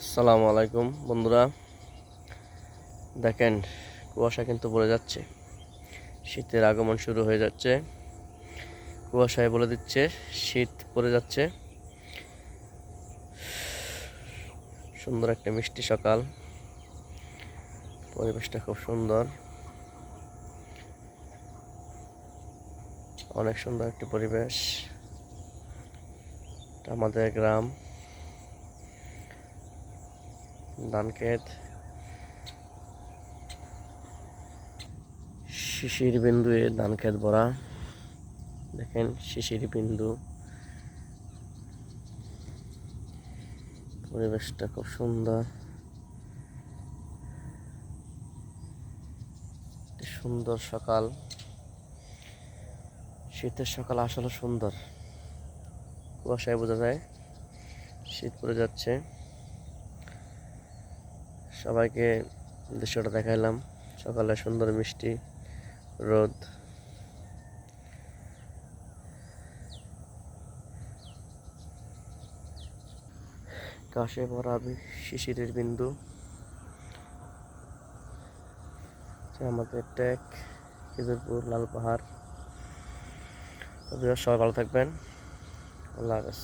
আসসালামু আলাইকুম বন্ধুরা, দেখেন কুয়াশা কিন্তু পড়ে যাচ্ছে। শীতের আগমন শুরু হয়ে যাচ্ছে। কুয়াশায় বলে দিচ্ছে শীত পড়ে যাচ্ছে। সুন্দর একটা মিষ্টি সকাল, পরিবেশটা খুব সুন্দর, অনেক সুন্দর একটি পরিবেশ। এটা আমাদের গ্রাম, ধানক্ষেত, শিশির বিন্দু ধানক্ষেত ভরা। দেখেন শিশির বিন্দু, পরিবেশটা খুব সুন্দর। সুন্দর সকাল, শীতের সকাল আসলে সুন্দর। কুয়াশায় বোঝা যায় শীত পড়ে যাচ্ছে। সবাইকে দৃশ্যটা দেখাইলাম। সকালে সুন্দর মিষ্টি রোদ, কাশে ভরা শিশিরের বিন্দু। আমাদের টেক খেজুরপুর লাল পাহাড়। সবাই ভালো থাকবেন। আল্লাহ হাফেজ।